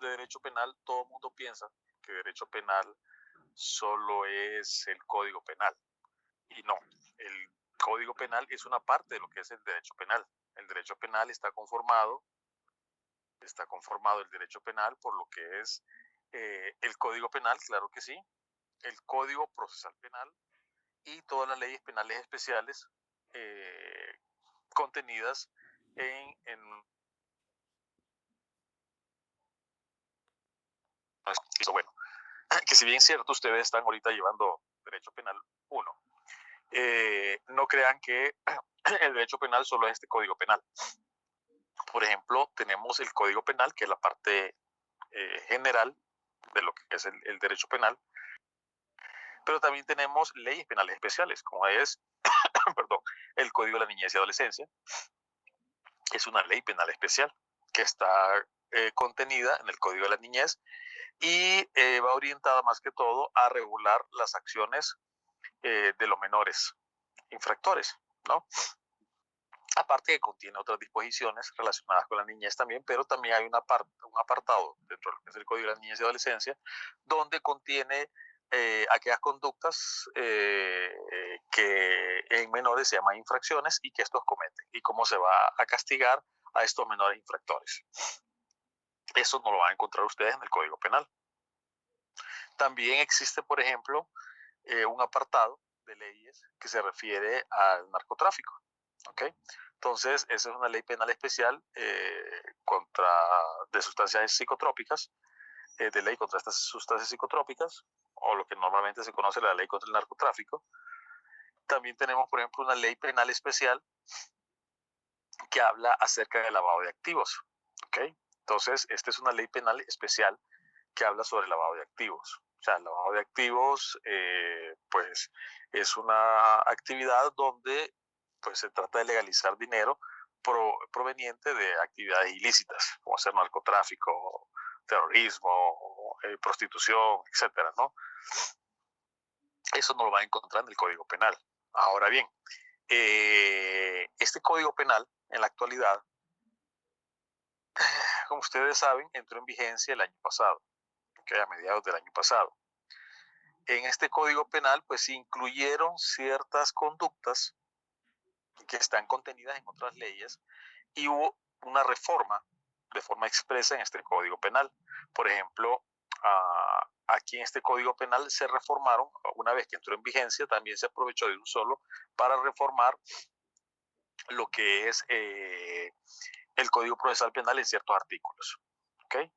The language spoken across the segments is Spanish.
de derecho penal, todo el mundo piensa que derecho penal solo es el Código Penal. Y no, el Código Penal es una parte de lo que es el derecho penal. El derecho penal está conformado el derecho penal por lo que es el Código Penal, claro que sí, el Código Procesal Penal y todas las leyes penales especiales contenidas en bueno, que si bien es cierto, ustedes están ahorita llevando derecho penal 1, no crean que el derecho penal solo es este Código Penal. Por ejemplo, tenemos el Código Penal, que es la parte general de lo que es el derecho penal, pero también tenemos leyes penales especiales, como es perdón, el Código de la Niñez y Adolescencia. Es una ley penal especial que está contenida en el Código de la Niñez y va orientada más que todo a regular las acciones de los menores infractores, ¿no? Aparte que contiene otras disposiciones relacionadas con la niñez también, pero también hay un apartado dentro de lo que es el Código de la Niñez y Adolescencia, donde contiene aquellas conductas que en menores se llaman infracciones y que estos cometen, y cómo se va a castigar a estos menores infractores. Eso no lo van a encontrar ustedes en el Código Penal. También existe, por ejemplo, un apartado de leyes que se refiere al narcotráfico. ¿Okay? Entonces, esa es una ley penal especial de sustancias psicotrópicas, de ley contra estas sustancias psicotrópicas, o lo que normalmente se conoce la ley contra el narcotráfico. También tenemos, por ejemplo, una ley penal especial que habla acerca del lavado de activos. ¿Okay? Entonces, esta es una ley penal especial que habla sobre el lavado de activos. O sea, el lavado de activos, pues, es una actividad donde pues, se trata de legalizar dinero proveniente de actividades ilícitas, como ser narcotráfico, terrorismo, prostitución, etcétera, ¿no? Eso no lo va a encontrar en el Código Penal. Ahora bien, este Código Penal, en la actualidad, como ustedes saben, entró en vigencia el año pasado, ¿okay? A mediados del año pasado. En este Código Penal, pues se incluyeron ciertas conductas que están contenidas en otras leyes y hubo una reforma de forma expresa en este Código Penal. Por ejemplo, aquí en este Código Penal se reformaron, una vez que entró en vigencia, también se aprovechó de un solo para reformar lo que es el Código Procesal Penal en ciertos artículos. ¿Okay?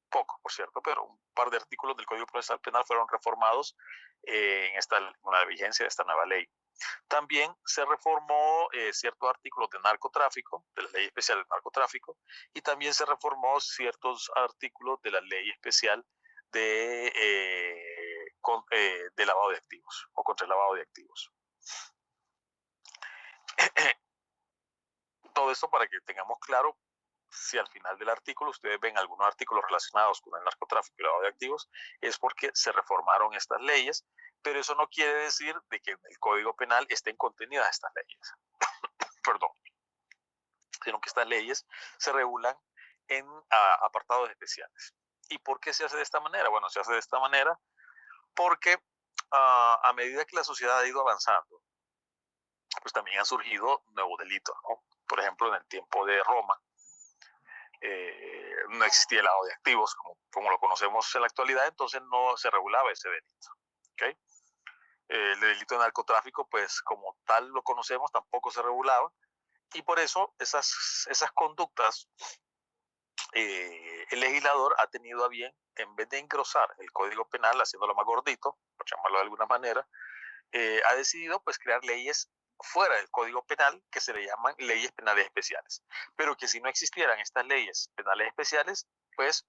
Poco, por cierto, pero un par de artículos del Código Procesal Penal fueron reformados en la vigencia de esta nueva ley. También se reformó ciertos artículos de narcotráfico, de la ley especial de narcotráfico, y también se reformó ciertos artículos de la ley especial de lavado de activos o contra el lavado de activos. Todo esto para que tengamos claro si al final del artículo ustedes ven algunos artículos relacionados con el narcotráfico y lavado de activos, es porque se reformaron estas leyes, pero eso no quiere decir de que en el Código Penal estén contenidas estas leyes. Perdón. Sino que estas leyes se regulan en apartados especiales. ¿Y por qué se hace de esta manera? Bueno, se hace de esta manera porque a medida que la sociedad ha ido avanzando, pues también han surgido nuevos delitos, ¿no? Por ejemplo, en el tiempo de Roma, no existía el lavado de activos como lo conocemos en la actualidad, entonces no se regulaba ese delito. ¿Okay? El delito de narcotráfico, pues como tal lo conocemos, tampoco se regulaba, y por eso esas conductas, el legislador ha tenido a bien, en vez de engrosar el Código Penal, haciéndolo más gordito, por llamarlo de alguna manera, ha decidido pues crear leyes fuera del Código Penal que se le llaman leyes penales especiales. Pero que si no existieran estas leyes penales especiales, pues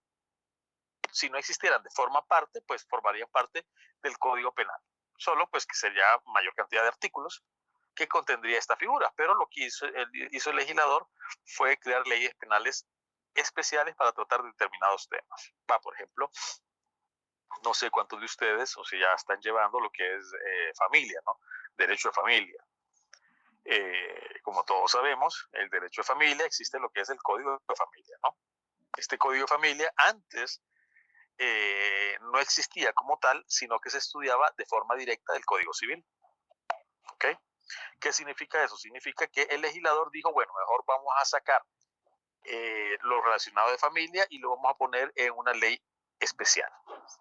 si no existieran de forma parte, pues formarían parte del Código Penal. Solo pues que sería mayor cantidad de artículos que contendría esta figura. Pero lo que hizo el legislador fue crear leyes penales especiales para tratar determinados temas. Por ejemplo, no sé cuántos de ustedes, o si ya están llevando lo que es familia, ¿no? Derecho de familia. Como todos sabemos, el derecho de familia existe lo que es el Código de Familia, ¿no? Este código de familia antes no existía como tal, sino que se estudiaba de forma directa del Código Civil. ¿Ok? ¿Qué significa eso? Significa que el legislador dijo, bueno, mejor vamos a sacar lo relacionado de familia y lo vamos a poner en una ley especial.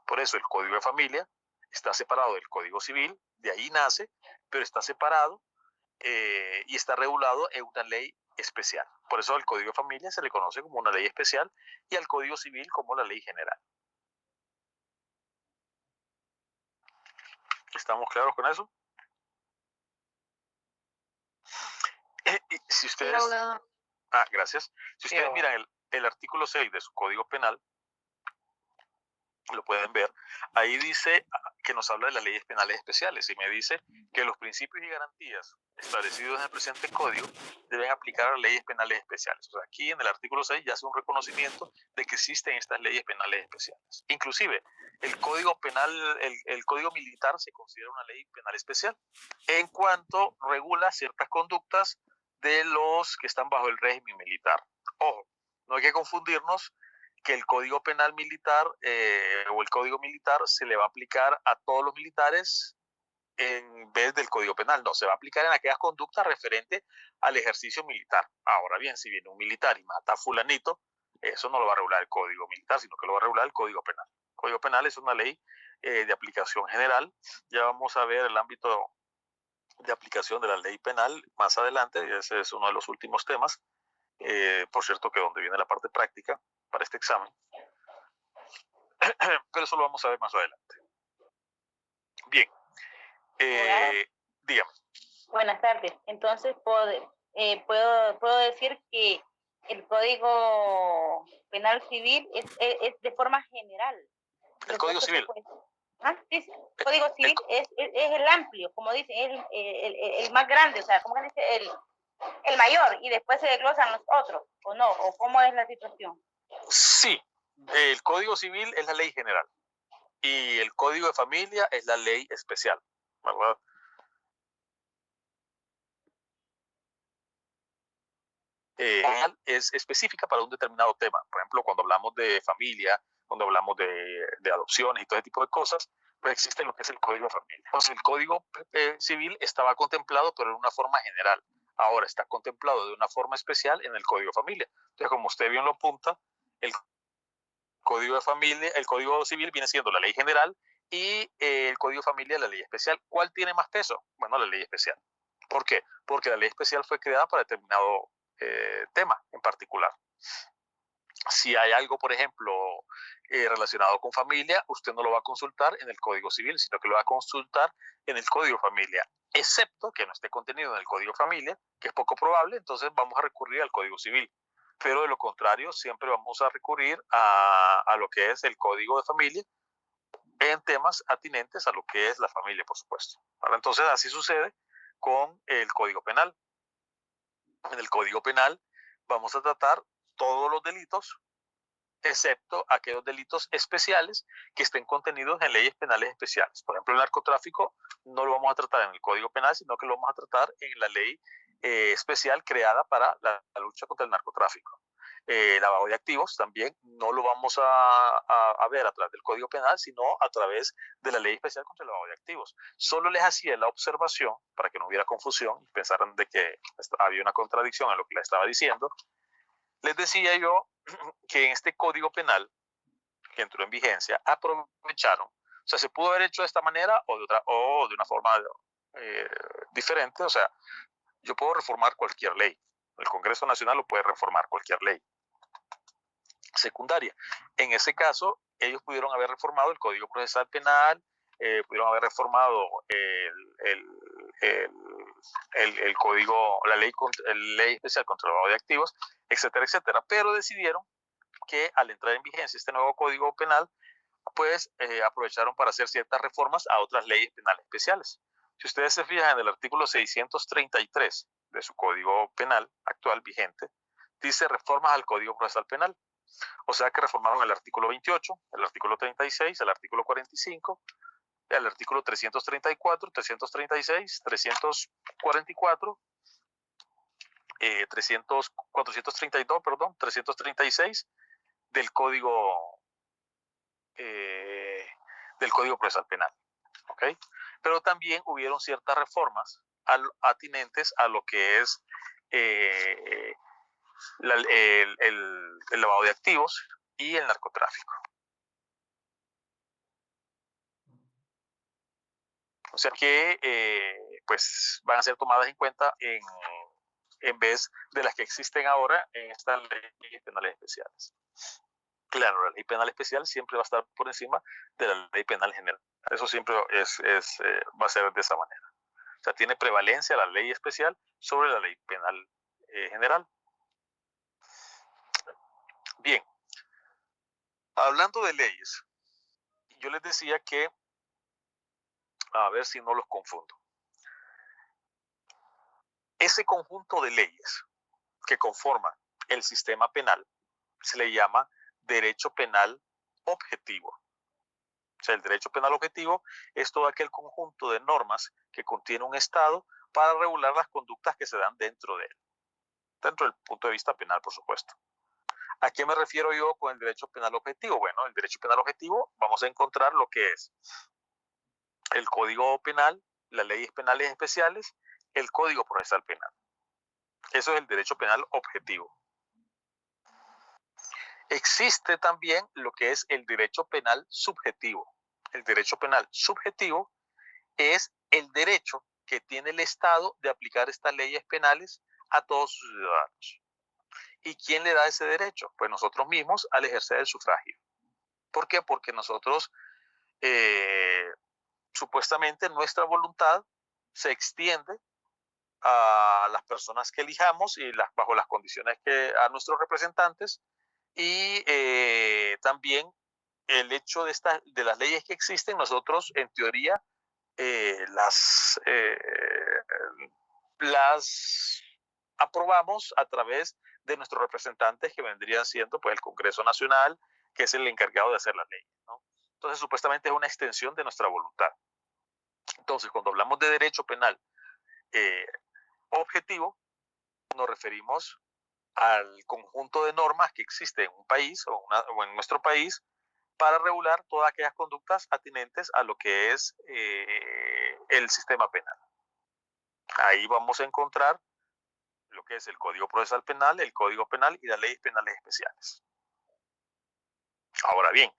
Por eso el Código de Familia está separado del Código Civil, de ahí nace, pero está separado y está regulado en una ley especial. Por eso al Código de Familia se le conoce como una ley especial y al Código Civil como la ley general. ¿Estamos claros con eso? Si ustedes... gracias. Si ustedes miran el artículo 6 de su Código Penal, lo pueden ver, ahí dice que nos habla de las leyes penales especiales y me dice que los principios y garantías establecidos en el presente código deben aplicar a las leyes penales especiales. O sea, aquí en el artículo 6 ya hace un reconocimiento de que existen estas leyes penales especiales. Inclusive, el código penal, el código militar se considera una ley penal especial en cuanto regula ciertas conductas de los que están bajo el régimen militar. Ojo, no hay que confundirnos que el Código Penal Militar o el Código Militar se le va a aplicar a todos los militares en vez del Código Penal. No, se va a aplicar en aquellas conductas referentes al ejercicio militar. Ahora bien, si viene un militar y mata a fulanito, eso no lo va a regular el Código Militar, sino que lo va a regular el Código Penal. El Código Penal es una ley de aplicación general. Ya vamos a ver el ámbito de aplicación de la ley penal más adelante, y ese es uno de los últimos temas. Por cierto, que donde viene la parte práctica para este examen. Pero eso lo vamos a ver más adelante. Bien. Dígame. Buenas tardes. Entonces, puedo decir que el Código Penal Civil es de forma general. El Código Civil. Sí, el Código Civil es el amplio, como dicen, es el más grande, o sea, como que dice, el mayor, y después se desglosan los otros, ¿o no? ¿O cómo es la situación? Sí, el Código Civil es la ley general y el Código de Familia es la ley especial, ¿verdad? Es específica para un determinado tema. Por ejemplo, cuando hablamos de familia, cuando hablamos de adopciones y todo ese tipo de cosas, pues existe lo que es el Código de Familia. Entonces, el Código Civil estaba contemplado, pero en una forma general. Ahora está contemplado de una forma especial en el Código de Familia. Entonces, como usted bien lo apunta, el Código de Familia, el Código Civil viene siendo la ley general y el Código de Familia la ley especial. ¿Cuál tiene más peso? Bueno, la ley especial. ¿Por qué? Porque la ley especial fue creada para determinado tema en particular. Si hay algo, por ejemplo, relacionado con familia, usted no lo va a consultar en el Código Civil, sino que lo va a consultar en el Código Familia, excepto que no esté contenido en el Código Familia, que es poco probable, entonces vamos a recurrir al Código Civil. Pero de lo contrario, siempre vamos a recurrir a lo que es el Código de Familia en temas atinentes a lo que es la familia, por supuesto. ¿Vale? Entonces, así sucede con el Código Penal. En el Código Penal vamos a tratar todos los delitos, excepto aquellos delitos especiales que estén contenidos en leyes penales especiales. Por ejemplo, el narcotráfico no lo vamos a tratar en el Código Penal, sino que lo vamos a tratar en la ley especial creada para la lucha contra el narcotráfico. Lavado de activos también no lo vamos a ver a través del Código Penal, sino a través de la ley especial contra el lavado de activos. Solo les hacía la observación, para que no hubiera confusión y pensaran de que había una contradicción en lo que les estaba diciendo. Les decía yo que en este Código Penal que entró en vigencia aprovecharon, o sea, se pudo haber hecho de esta manera o de otra, o de una forma diferente. O sea, yo puedo reformar cualquier ley, el Congreso Nacional lo puede reformar cualquier ley secundaria. En ese caso, ellos pudieron haber reformado el Código Procesal Penal, pudieron haber reformado el código, la ley especial contra el lavado de activos, etcétera, etcétera, pero decidieron que al entrar en vigencia este nuevo Código Penal, pues aprovecharon para hacer ciertas reformas a otras leyes penales especiales. Si ustedes se fijan en el artículo 633 de su Código Penal actual vigente, dice reformas al Código Procesal Penal. O sea que reformaron el artículo 28, el artículo 36, el artículo 45, el artículo 334, 336, 344, 432, perdón, 336, del Código Procesal Penal. ¿Okay? Pero también hubieron ciertas reformas atinentes a lo que es el lavado de activos y el narcotráfico. O sea que pues van a ser tomadas en cuenta en vez de las que existen ahora en estas leyes penales especiales. Claro, la ley penal especial siempre va a estar por encima de la ley penal general. Eso siempre va a ser de esa manera. O sea, tiene prevalencia la ley especial sobre la ley penal general. Bien, hablando de leyes, yo les decía que, a ver si no los confundo, ese conjunto de leyes que conforman el sistema penal se le llama derecho penal objetivo. O sea, el derecho penal objetivo es todo aquel conjunto de normas que contiene un Estado para regular las conductas que se dan dentro de él, dentro del punto de vista penal, por supuesto. ¿A qué me refiero yo con el derecho penal objetivo? Bueno, el derecho penal objetivo vamos a encontrar lo que es el Código Penal, las leyes penales especiales, el Código Procesal Penal. Eso es el derecho penal objetivo. Existe también lo que es el derecho penal subjetivo. El derecho penal subjetivo es el derecho que tiene el Estado de aplicar estas leyes penales a todos sus ciudadanos. ¿Y quién le da ese derecho? Pues nosotros mismos al ejercer el sufragio. ¿Por qué? Porque nosotros supuestamente nuestra voluntad se extiende a las personas que elijamos y bajo las condiciones que a nuestros representantes, y también el hecho de las leyes que existen, nosotros en teoría las aprobamos a través de nuestros representantes, que vendrían siendo pues el Congreso Nacional, que es el encargado de hacer las leyes, ¿no? Entonces supuestamente es una extensión de nuestra voluntad. Entonces cuando hablamos de derecho penal objetivo, nos referimos al conjunto de normas que existe en un país o en nuestro país para regular todas aquellas conductas atinentes a lo que es el sistema penal. Ahí vamos a encontrar lo que es el Código Procesal Penal, el Código Penal y las leyes penales especiales. Ahora bien,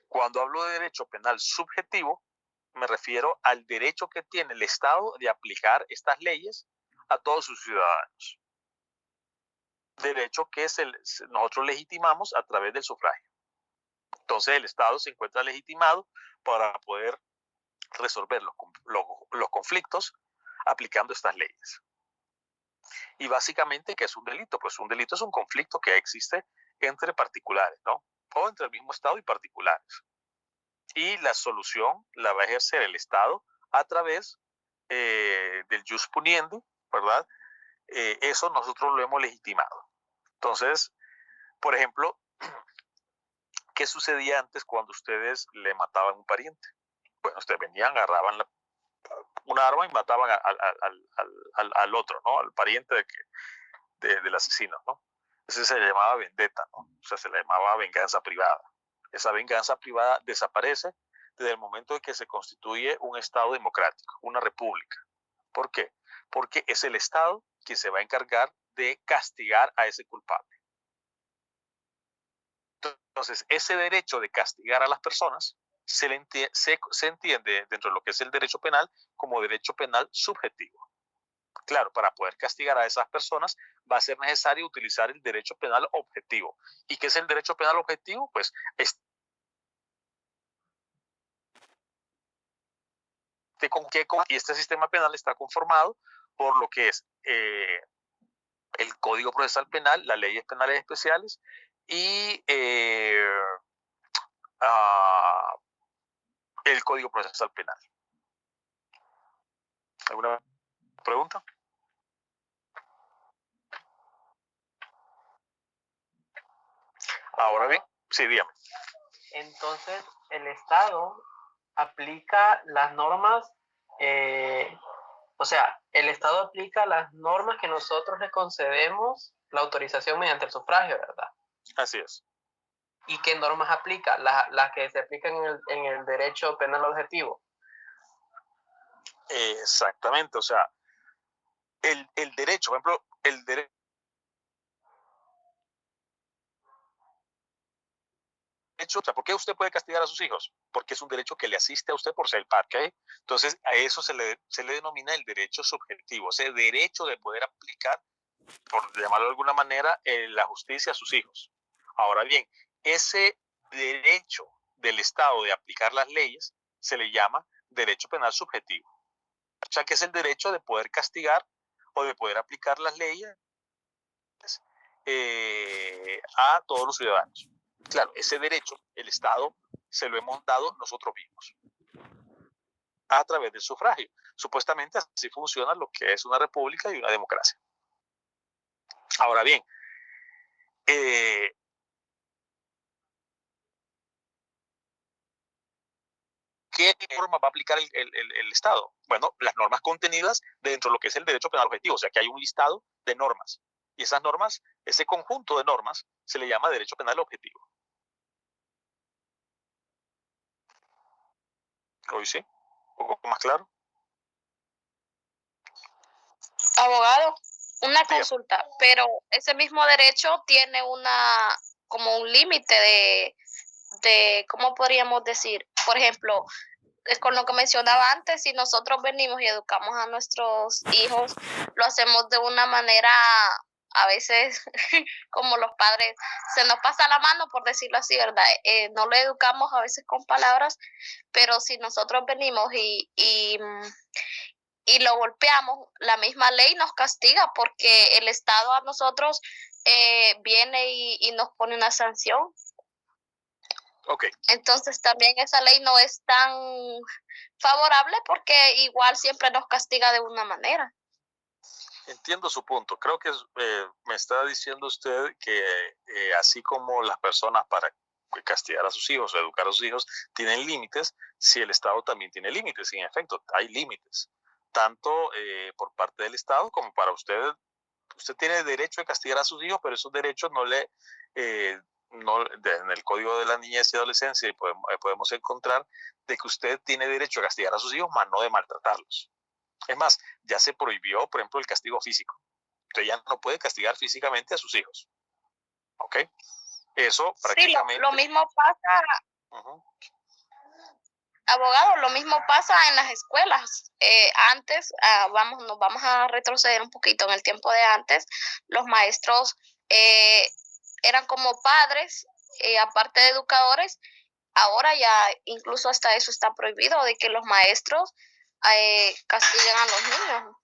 cuando hablo de derecho penal subjetivo, me refiero al derecho que tiene el Estado de aplicar estas leyes a todos sus ciudadanos. Derecho que nosotros legitimamos a través del sufragio. Entonces el Estado se encuentra legitimado para poder resolver los conflictos aplicando estas leyes. Y básicamente, ¿qué es un delito? Pues un delito es un conflicto que existe entre particulares, ¿no? O entre el mismo Estado y particulares. Y la solución la va a ejercer el Estado a través del jus puniendi, ¿verdad? Eso nosotros lo hemos legitimado. Entonces, por ejemplo, ¿qué sucedía antes cuando ustedes le mataban a un pariente? Bueno, ustedes venían, agarraban un arma y mataban al otro, ¿no? Al pariente del asesino, ¿no? Ese se le llamaba vendetta, ¿no? O sea, se le llamaba venganza privada. Esa venganza privada desaparece desde el momento en que se constituye un Estado democrático, una república. ¿Por qué? Porque es el Estado quien se va a encargar de castigar a ese culpable. Entonces, ese derecho de castigar a las personas se entiende dentro de lo que es el derecho penal como derecho penal subjetivo. Claro, para poder castigar a esas personas va a ser necesario utilizar el derecho penal objetivo. ¿Y qué es el derecho penal objetivo? Pues y este sistema penal está conformado por lo que es el Código Procesal Penal, las leyes penales especiales y el Código Procesal Penal. ¿Alguna pregunta? Ahora bien, sí, dígame. Entonces, el Estado aplica las normas, o sea, el Estado aplica las normas que nosotros le concedemos la autorización mediante el sufragio, ¿verdad? Así es. ¿Y qué normas aplica? Las que se aplican en el derecho penal objetivo. Exactamente, o sea, el derecho, por ejemplo, el derecho, o sea, ¿por qué usted puede castigar a sus hijos? Porque es un derecho que le asiste a usted por ser padre, ¿ok? Entonces, a eso se le denomina el derecho subjetivo, ese derecho de poder aplicar, por llamarlo de alguna manera, la justicia a sus hijos. Ahora bien, ese derecho del Estado de aplicar las leyes se le llama derecho penal subjetivo. O sea, que es el derecho de poder castigar o de poder aplicar las leyes a todos los ciudadanos. Claro, ese derecho, el Estado se lo hemos dado nosotros mismos a través del sufragio. Supuestamente así funciona lo que es una república y una democracia. Ahora bien, ¿qué normas va a aplicar el Estado? Bueno, las normas contenidas dentro de lo que es el derecho penal objetivo, o sea que hay un listado de normas. Y esas normas, ese conjunto de normas, se le llama derecho penal objetivo. ¿Hoy sí? ¿Un poco más claro? Abogado, una consulta, pero ese mismo derecho tiene como un límite de, ¿cómo podríamos decir? Por ejemplo, es con lo que mencionaba antes, si nosotros venimos y educamos a nuestros hijos, lo hacemos de una manera, a veces, como los padres, se nos pasa la mano, por decirlo así, ¿verdad? No lo educamos a veces con palabras, pero si nosotros venimos y lo golpeamos, la misma ley nos castiga porque el Estado a nosotros viene y nos pone una sanción. Okay. Entonces también esa ley no es tan favorable porque igual siempre nos castiga de una manera. Entiendo su punto. Creo que me está diciendo usted que así como las personas para castigar a sus hijos o educar a sus hijos tienen límites, si el Estado también tiene límites. Y en efecto, hay límites, tanto por parte del Estado como para usted. Usted tiene derecho a castigar a sus hijos, pero esos derechos no le... en el Código de la Niñez y Adolescencia podemos encontrar de que usted tiene derecho a castigar a sus hijos, más no de maltratarlos. Es más, ya se prohibió, por ejemplo, el castigo físico. Usted ya no puede castigar físicamente a sus hijos. ¿Ok? Eso prácticamente... Sí, lo mismo pasa... Abogado, lo mismo pasa en las escuelas. Antes, nos vamos a retroceder un poquito en el tiempo de antes, los maestros eran como padres, aparte de educadores. Ahora ya incluso hasta eso está prohibido, de que los maestros castiguen a los niños.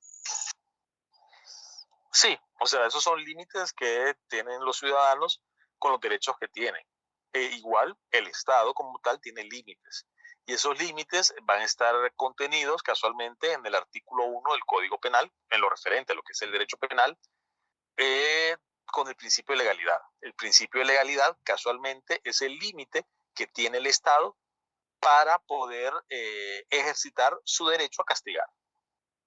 Sí, o sea, esos son límites que tienen los ciudadanos con los derechos que tienen. Igual, el Estado como tal tiene límites. Y esos límites van a estar contenidos casualmente en el artículo 1 del Código Penal, en lo referente a lo que es el derecho penal, con el principio de legalidad. El principio de legalidad casualmente es el límite que tiene el Estado para poder ejercitar su derecho a castigar.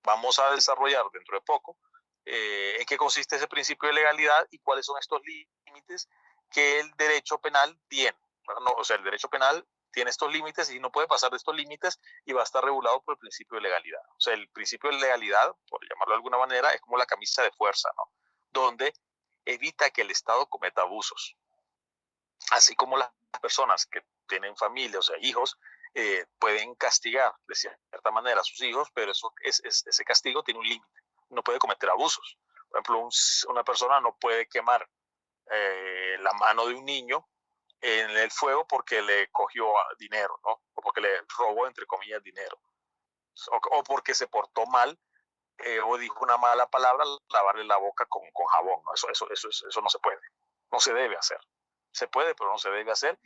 Vamos a desarrollar dentro de poco en qué consiste ese principio de legalidad y cuáles son estos límites que el derecho penal tiene. No, o sea, el derecho penal tiene estos límites y no puede pasar de estos límites y va a estar regulado por el principio de legalidad. O sea, el principio de legalidad, por llamarlo de alguna manera, es como la camisa de fuerza, ¿no? Donde evita que el Estado cometa abusos. Así como las personas que tienen familia, o sea, hijos, pueden castigar de cierta manera a sus hijos, pero ese castigo tiene un límite. No puede cometer abusos. Por ejemplo, una persona no puede quemar la mano de un niño en el fuego porque le cogió dinero, ¿no? O porque le robó, entre comillas, dinero. O porque se portó mal o dijo una mala palabra, lavarle la boca con jabón, ¿no? Eso no se puede. No se debe hacer. Se puede, pero no se debe hacer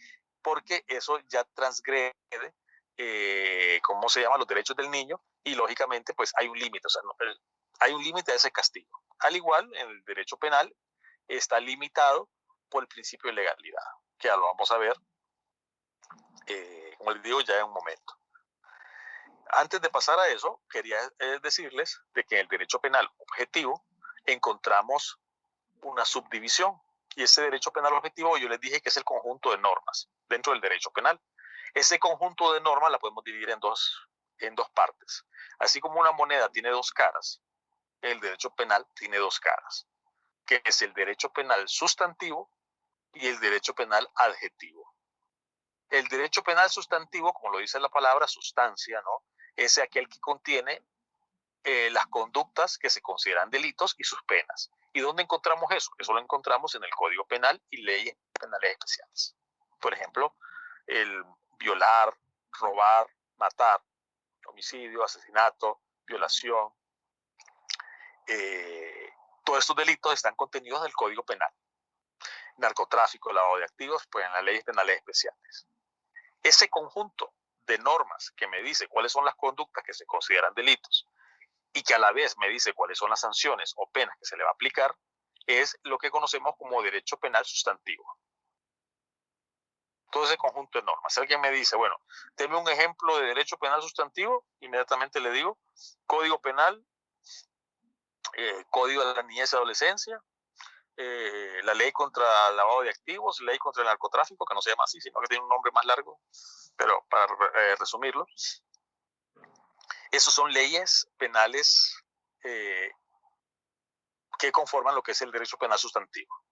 porque eso ya transgrede, ¿cómo se llama? Los derechos del niño y lógicamente pues hay un límite, o sea, hay un límite a ese castigo. Al igual, en el derecho penal está limitado por el principio de legalidad, que ya lo vamos a ver, como les digo, ya en un momento. Antes de pasar a eso, quería decirles de que en el derecho penal objetivo encontramos una subdivisión Y ese derecho penal objetivo yo les dije que es el conjunto de normas dentro del derecho penal. Ese conjunto de normas la podemos dividir en dos partes. Así como una moneda tiene dos caras, el derecho penal tiene dos caras, que es el derecho penal sustantivo y el derecho penal adjetivo. El derecho penal sustantivo, como lo dice la palabra, sustancia, ¿no? Es aquel que contiene las conductas que se consideran delitos y sus penas. ¿Y dónde encontramos eso? Eso lo encontramos en el Código Penal y leyes penales especiales. Por ejemplo, el violar, robar, matar, homicidio, asesinato, violación. Todos estos delitos están contenidos en el Código Penal. Narcotráfico, lavado de activos, pues en las leyes penales especiales. Ese conjunto de normas que me dice cuáles son las conductas que se consideran delitos y que a la vez me dice cuáles son las sanciones o penas que se le va a aplicar, es lo que conocemos como derecho penal sustantivo. Todo ese conjunto de normas. Si alguien me dice, bueno, deme un ejemplo de derecho penal sustantivo, inmediatamente le digo, Código Penal, Código de la Niñez y Adolescencia, la ley contra el lavado de activos, ley contra el narcotráfico, que no se llama así, sino que tiene un nombre más largo, pero para resumirlo, esos son leyes penales que conforman lo que es el derecho penal sustantivo.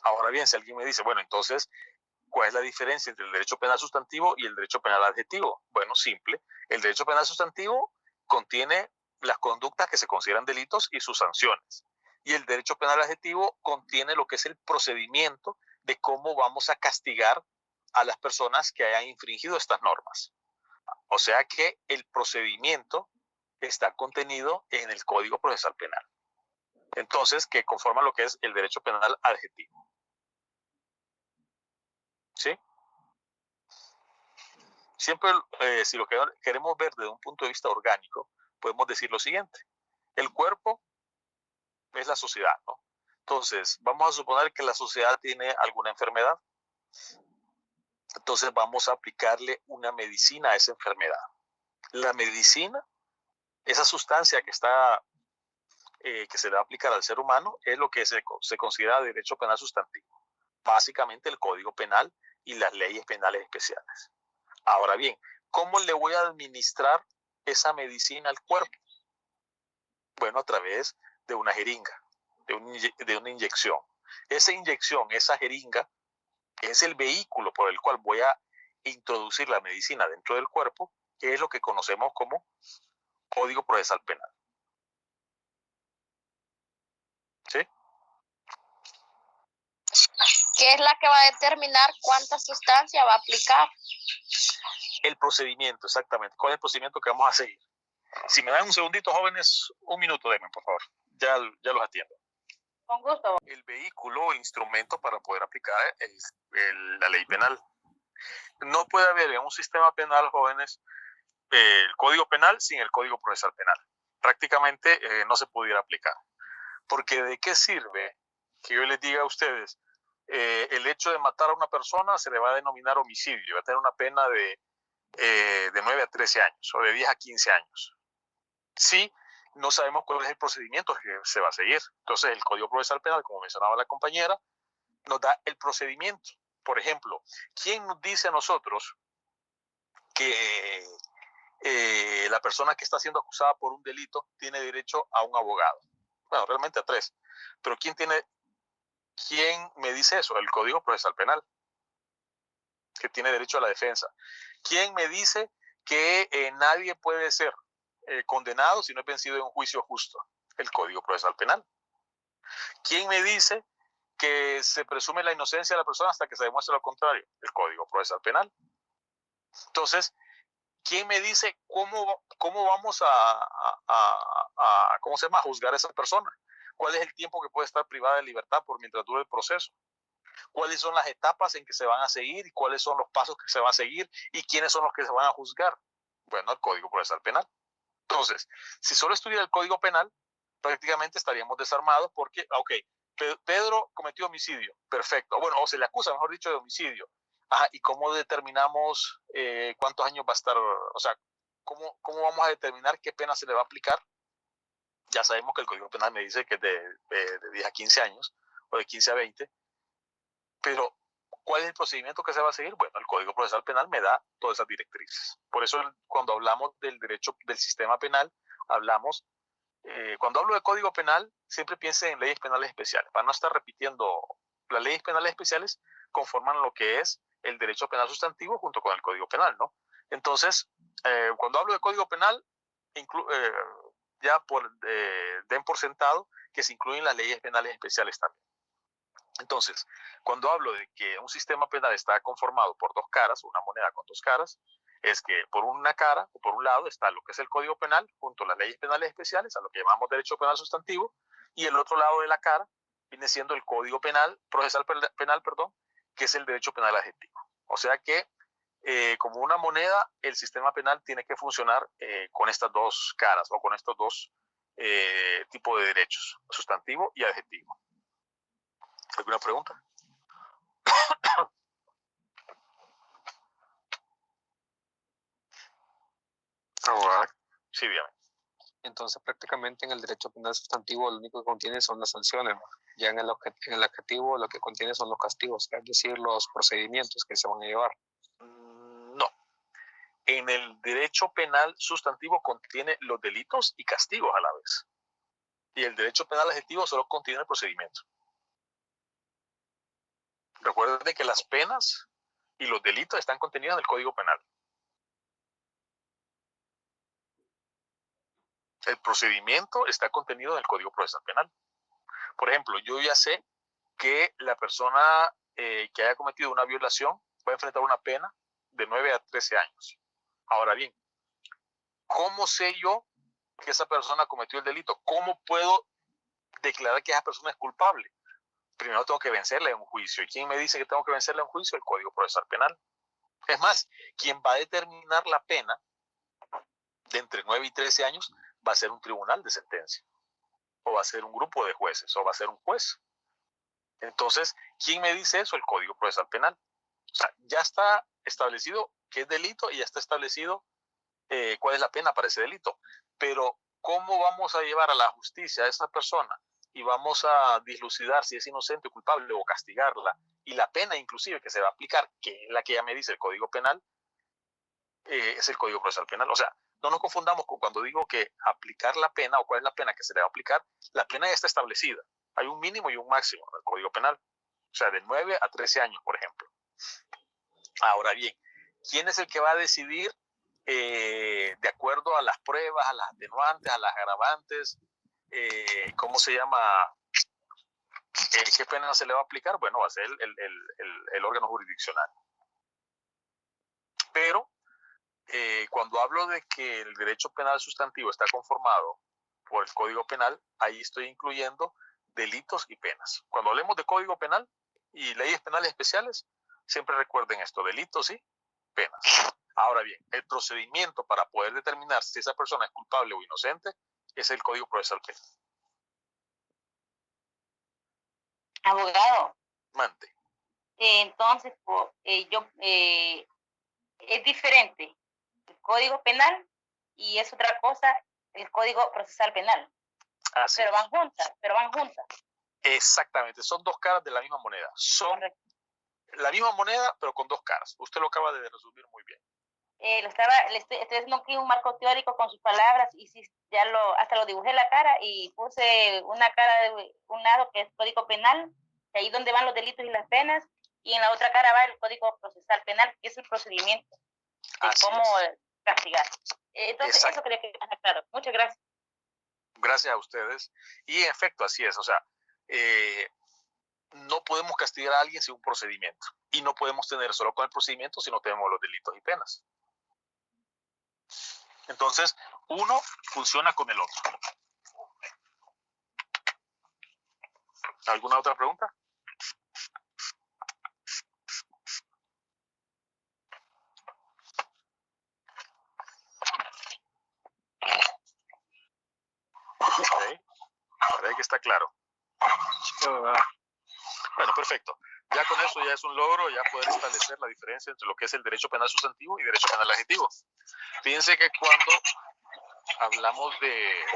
Ahora bien, si alguien me dice, bueno, entonces, ¿cuál es la diferencia entre el derecho penal sustantivo y el derecho penal adjetivo? Bueno, simple. El derecho penal sustantivo contiene las conductas que se consideran delitos y sus sanciones. Y el derecho penal adjetivo contiene lo que es el procedimiento de cómo vamos a castigar a las personas que hayan infringido estas normas. O sea que el procedimiento está contenido en el Código Procesal Penal. Entonces, que conforma lo que es el derecho penal adjetivo. ¿Sí? Siempre, si lo que queremos ver desde un punto de vista orgánico, podemos decir lo siguiente. El cuerpo es la sociedad, ¿no? Entonces, vamos a suponer que la sociedad tiene alguna enfermedad. Entonces, vamos a aplicarle una medicina a esa enfermedad. La medicina, esa sustancia que está que se le va a aplicar al ser humano, es lo que se considera derecho penal sustantivo. Básicamente el Código Penal y las leyes penales especiales. Ahora bien, ¿cómo le voy a administrar esa medicina al cuerpo? Bueno, a través de una jeringa, de una inyección. Esa inyección, esa jeringa, es el vehículo por el cual voy a introducir la medicina dentro del cuerpo, que es lo que conocemos como Código Procesal Penal. ¿Sí? ¿Qué es la que va a determinar cuánta sustancia va a aplicar? El procedimiento, exactamente. ¿Cuál es el procedimiento que vamos a seguir? Si me dan un segundito, jóvenes, un minuto, denme, por favor. Ya los atiendo. Con gusto. El vehículo o instrumento para poder aplicar la ley penal. No puede haber en un sistema penal, jóvenes, el Código Penal sin el Código Procesal Penal. Prácticamente no se pudiera aplicar. Porque ¿de qué sirve que yo les diga a ustedes el hecho de matar a una persona se le va a denominar homicidio, va a tener una pena de 9 a 13 años o de 10 a 15 años? Sí, no sabemos cuál es el procedimiento que se va a seguir. Entonces, el Código Procesal Penal, como mencionaba la compañera, nos da el procedimiento. Por ejemplo, ¿quién nos dice a nosotros que la persona que está siendo acusada por un delito tiene derecho a un abogado? Bueno, realmente a 3. Pero ¿quién me dice eso? El Código Procesal Penal, que tiene derecho a la defensa. ¿Quién me dice que nadie puede ser condenado si no es vencido en un juicio justo? El Código Procesal Penal. ¿Quién me dice que se presume la inocencia de la persona hasta que se demuestre lo contrario? El Código Procesal Penal. Entonces, ¿quién me dice cómo vamos a juzgar a esa persona? ¿Cuál es el tiempo que puede estar privada de libertad por mientras dure el proceso? ¿Cuáles son las etapas en que se van a seguir y cuáles son los pasos que se van a seguir y quiénes son los que se van a juzgar? Bueno, el Código Procesal Penal. Entonces, si solo estuviera el Código Penal, prácticamente estaríamos desarmados porque, ok, Pedro cometió homicidio, perfecto. Bueno, o se le acusa, mejor dicho, de homicidio. Ajá, ¿y cómo determinamos cuántos años va a estar? O sea, ¿cómo vamos a determinar qué pena se le va a aplicar? Ya sabemos que el Código Penal me dice que es de 10 a 15 años. o de 15 a 20. Pero, ¿cuál es el procedimiento que se va a seguir? Bueno, el Código Procesal Penal me da todas esas directrices. Por eso, cuando hablamos del derecho del sistema penal, cuando hablo de Código Penal, siempre piense en leyes penales especiales, para no estar repitiendo. Las leyes penales especiales conforman lo que es el derecho penal sustantivo junto con el Código Penal, ¿no? Entonces, cuando hablo de Código Penal, den por sentado que se incluyen las leyes penales especiales también. Entonces, cuando hablo de que un sistema penal está conformado por dos caras, una moneda con dos caras, es que por una cara o por un lado está lo que es el Código Penal junto a las leyes penales especiales, a lo que llamamos derecho penal sustantivo, y el otro lado de la cara viene siendo el Código Penal, procesal penal, que es el derecho penal adjetivo. O sea que, como una moneda, el sistema penal tiene que funcionar con estas dos caras o con estos dos tipos de derechos, sustantivo y adjetivo. ¿Alguna pregunta? Sí, dígame. Entonces, prácticamente en el derecho penal sustantivo lo único que contiene son las sanciones, ¿no? Ya en el adjetivo lo que contiene son los castigos, es decir, los procedimientos que se van a llevar. No. En el derecho penal sustantivo contiene los delitos y castigos a la vez. Y el derecho penal adjetivo solo contiene el procedimiento. Recuerden que las penas y los delitos están contenidos en el Código Penal. El procedimiento está contenido en el Código Procesal Penal. Por ejemplo, yo ya sé que la persona que haya cometido una violación va a enfrentar una pena de 9 a 13 años. Ahora bien, ¿cómo sé yo que esa persona cometió el delito? ¿Cómo puedo declarar que esa persona es culpable? Primero tengo que vencerla en un juicio. ¿Y quién me dice que tengo que vencerla en un juicio? El Código Procesal Penal. Es más, quien va a determinar la pena de entre 9 y 13 años va a ser un tribunal de sentencia, o va a ser un grupo de jueces, o va a ser un juez. Entonces, ¿quién me dice eso? El Código Procesal Penal. O sea, ya está establecido qué es delito y ya está establecido cuál es la pena para ese delito. Pero, ¿cómo vamos a llevar a la justicia a esa persona y vamos a dilucidar si es inocente o culpable o castigarla? Y la pena inclusive que se va a aplicar, que es la que ya me dice el Código Penal, es el Código Procesal Penal. O sea, no nos confundamos con cuando digo que aplicar la pena o cuál es la pena que se le va a aplicar. La pena ya está establecida. Hay un mínimo y un máximo en el Código Penal. O sea, de 9 a 13 años, por ejemplo. Ahora bien, ¿quién es el que va a decidir de acuerdo a las pruebas, a las atenuantes, a las agravantes? ¿Cómo se llama? ¿Qué pena se le va a aplicar? Bueno, va a ser el órgano jurisdiccional. Pero cuando hablo de que el derecho penal sustantivo está conformado por el Código Penal, ahí estoy incluyendo delitos y penas. Cuando hablemos de Código Penal y leyes penales especiales, siempre recuerden esto, delitos y penas. Ahora bien, el procedimiento para poder determinar si esa persona es culpable o inocente es el Código Procesal Penal. Abogado. Mande. Entonces, es diferente el Código Penal y es otra cosa el Código Procesal Penal. Así pero van juntas. Exactamente, son dos caras de la misma moneda. Son correcto. La misma moneda, pero con dos caras. Usted lo acaba de resumir muy bien. Le estoy haciendo aquí un marco teórico con sus palabras y sí, hasta lo dibujé la cara y puse una cara de un lado que es Código Penal, que ahí donde van los delitos y las penas, y en la otra cara va el Código Procesal Penal, que es el procedimiento de cómo castigar. Entonces, exacto. Eso quería que quede claro. Muchas gracias. Gracias a ustedes. Y en efecto, así es. O sea, no podemos castigar a alguien sin un procedimiento. Y no podemos tener solo con el procedimiento si no tenemos los delitos y penas. Entonces, uno funciona con el otro. ¿Alguna otra pregunta? Ok. Parece que está claro. Bueno, perfecto. Ya con eso ya es un logro, ya poder establecer la diferencia entre lo que es el derecho penal sustantivo y derecho penal adjetivo. Fíjense que cuando hablamos del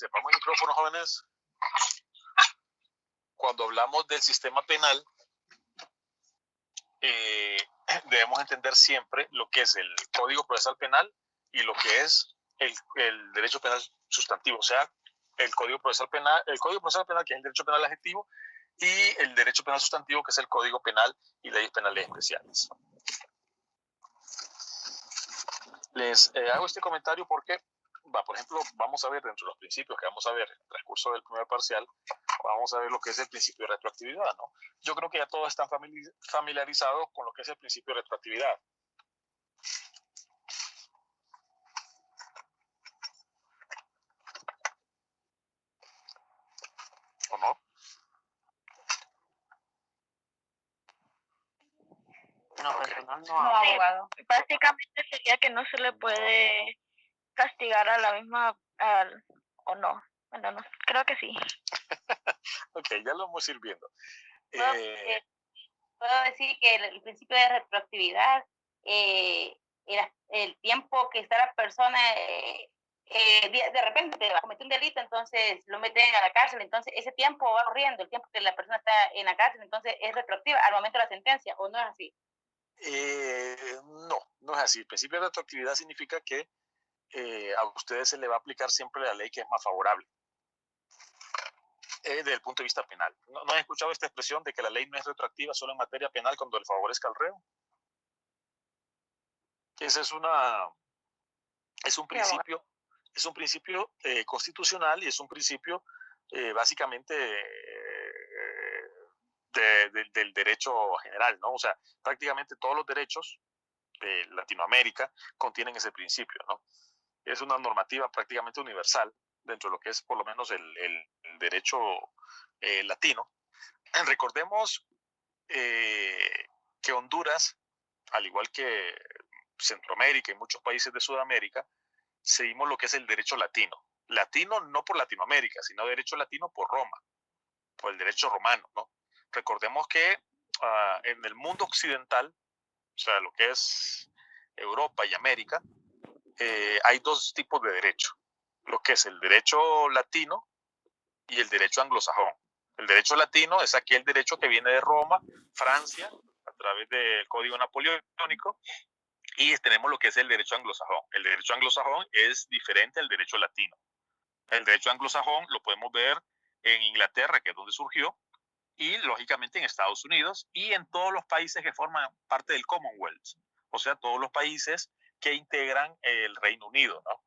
se apagan el micrófono, jóvenes. Cuando hablamos del sistema penal, debemos entender siempre lo que es el Código Procesal Penal y lo que es el derecho penal sustantivo, o sea, el Código Procesal Penal, que es el derecho penal adjetivo, y el derecho penal sustantivo, que es el Código Penal y leyes penales especiales. Les hago este comentario porque, por ejemplo, vamos a ver dentro de los principios que vamos a ver en el transcurso del primer parcial, vamos a ver lo que es el principio de retroactividad, ¿no? Yo creo que ya todos están familiarizados con lo que es el principio de retroactividad. ¿O no? No, Ok. personal No, no. abogado. Básicamente sería que no se le puede castigar a la misma, o no. Bueno, no, creo que sí. Ok, ya lo vamos a ir viendo. Puedo decir que el principio de retroactividad, el tiempo que está la persona, de repente va a cometer un delito, entonces lo meten a la cárcel, entonces ese tiempo va corriendo, el tiempo que la persona está en la cárcel, entonces es retroactiva al momento de la sentencia, ¿o no es así? No es así. El principio de retroactividad significa que a ustedes se le va a aplicar siempre la ley que es más favorable desde el punto de vista penal. ¿No han escuchado esta expresión de que la ley no es retroactiva solo en materia penal cuando le favorezca al reo? Ese es un principio constitucional y es un principio básicamente del derecho general, ¿no? O sea, prácticamente todos los derechos de Latinoamérica contienen ese principio, ¿no? Es una normativa prácticamente universal dentro de lo que es por lo menos el derecho latino. Recordemos que Honduras, al igual que Centroamérica y muchos países de Sudamérica, seguimos lo que es el derecho latino. Latino no por Latinoamérica, sino derecho latino por Roma, por el derecho romano, ¿no? Recordemos que en el mundo occidental, o sea, lo que es Europa y América, hay dos tipos de derecho, lo que es el derecho latino y el derecho anglosajón. El derecho latino es aquel derecho que viene de Roma, Francia, a través del Código Napoleónico, y tenemos lo que es el derecho anglosajón. El derecho anglosajón es diferente al derecho latino. El derecho anglosajón lo podemos ver en Inglaterra, que es donde surgió, y lógicamente en Estados Unidos y en todos los países que forman parte del Commonwealth, o sea, todos los países que integran el Reino Unido, ¿no?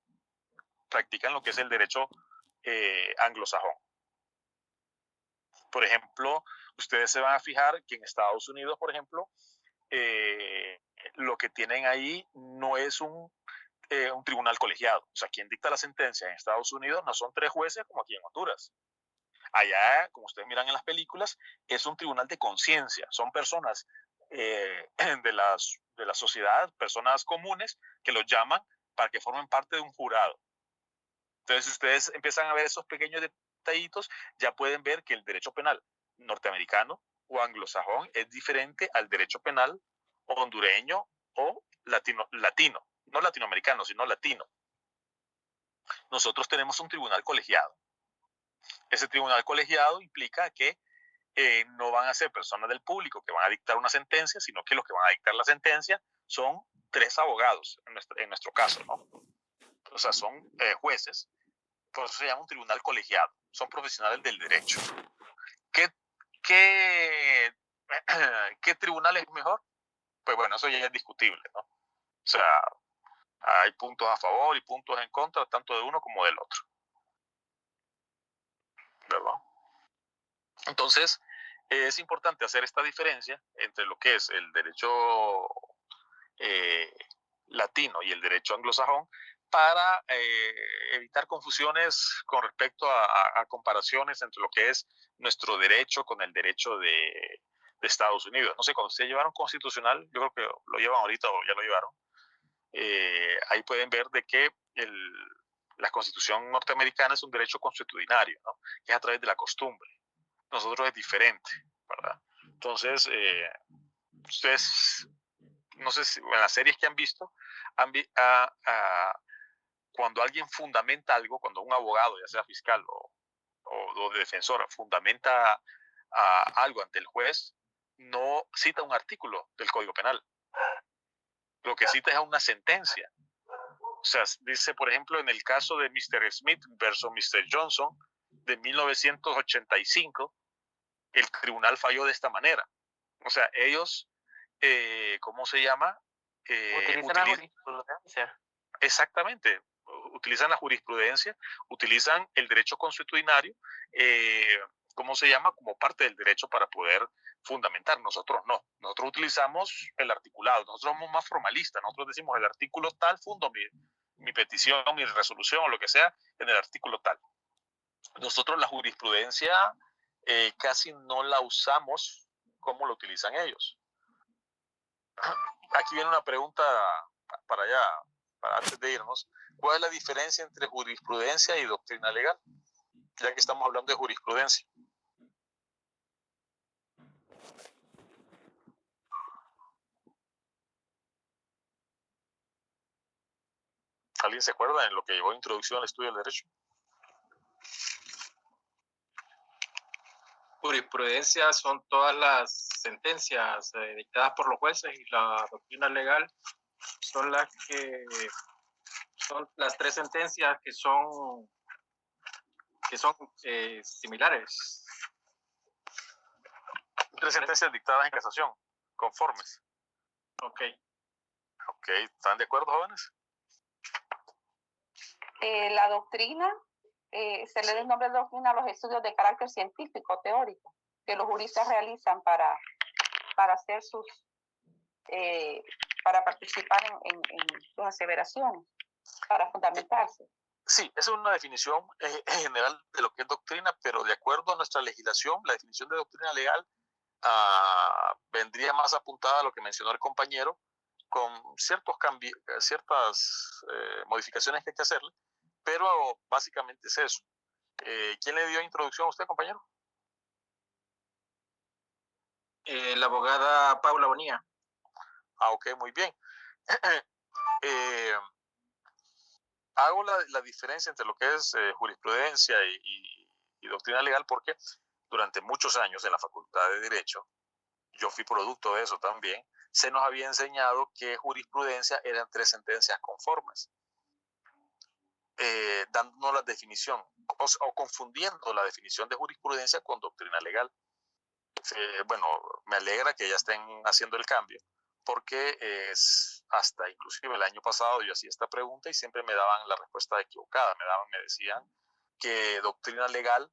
Practican lo que es el derecho anglosajón. Por ejemplo, ustedes se van a fijar que en Estados Unidos, por ejemplo, lo que tienen ahí no es un tribunal colegiado. O sea, quien dicta la sentencia en Estados Unidos no son 3 jueces como aquí en Honduras. Allá, como ustedes miran en las películas, es un tribunal de conciencia. Son personas de la sociedad, personas comunes, que los llaman para que formen parte de un jurado. Entonces, si ustedes empiezan a ver esos pequeños detallitos, ya pueden ver que el derecho penal norteamericano o anglosajón es diferente al derecho penal hondureño o latino, no latinoamericano, sino latino. Nosotros tenemos un tribunal colegiado. Ese tribunal colegiado implica que no van a ser personas del público que van a dictar una sentencia, sino que los que van a dictar la sentencia son 3 abogados, en nuestro caso, ¿no? O sea, son jueces, por eso se llama un tribunal colegiado, son profesionales del derecho. ¿Qué tribunal es mejor? Pues bueno, eso ya es discutible, ¿no? O sea, hay puntos a favor y puntos en contra, tanto de uno como del otro. ¿Verdad? Entonces, es importante hacer esta diferencia entre lo que es el derecho latino y el derecho anglosajón para evitar confusiones con respecto a comparaciones entre lo que es nuestro derecho con el derecho de Estados Unidos. No sé, cuando ustedes llevaron constitucional, yo creo que lo llevan ahorita o ya lo llevaron, ahí pueden ver de que la constitución norteamericana es un derecho consuetudinario, ¿no? Que es a través de la costumbre. Nosotros es diferente, ¿verdad? Entonces, ustedes, no sé si en las series que han visto, cuando alguien fundamenta algo, cuando un abogado, ya sea fiscal o defensor, fundamenta algo ante el juez, no cita un artículo del Código Penal. Lo que cita es una sentencia. O sea, dice, por ejemplo, en el caso de Mr. Smith versus Mr. Johnson de 1985, el tribunal falló de esta manera. O sea, ellos, ¿cómo se llama? Utilizan la jurisprudencia. Exactamente, utilizan la jurisprudencia, utilizan el derecho consuetudinario, ¿cómo se llama? Como parte del derecho para poder fundamentar. Nosotros no, nosotros utilizamos el articulado, nosotros somos más formalistas, nosotros decimos el artículo tal, fundo mi petición, mi resolución o lo que sea en el artículo tal. Nosotros la jurisprudencia casi no la usamos como lo utilizan ellos. Aquí viene una pregunta para allá, para antes de irnos. ¿Cuál es la diferencia entre jurisprudencia y doctrina legal? Ya que estamos hablando de jurisprudencia. ¿Alguien se acuerda en lo que llevó introducción al estudio del derecho? Jurisprudencia son todas las sentencias dictadas por los jueces, y la doctrina legal son las tres sentencias que son similares. Tres sentencias dictadas en casación, conformes. Ok. Ok, ¿están de acuerdo, jóvenes? La doctrina, se le da el nombre de doctrina a los estudios de carácter científico, teórico, que los juristas realizan para hacer para participar en sus aseveraciones, para fundamentarse. Sí, esa es una definición general de lo que es doctrina, pero de acuerdo a nuestra legislación, la definición de doctrina legal vendría más apuntada a lo que mencionó el compañero, con ciertas modificaciones que hay que hacerle, pero básicamente es eso. ¿Quién le dio introducción a usted, compañero? La abogada Paula Bonilla. Ok, muy bien. Hago la diferencia entre lo que es jurisprudencia y doctrina legal porque durante muchos años en la Facultad de Derecho, yo fui producto de eso también, se nos había enseñado que jurisprudencia eran tres sentencias conformes, dándonos la definición o confundiendo la definición de jurisprudencia con doctrina legal. Bueno, me alegra que ya estén haciendo el cambio, porque hasta inclusive el año pasado yo hacía esta pregunta y siempre me daban la respuesta equivocada, me decían que doctrina legal,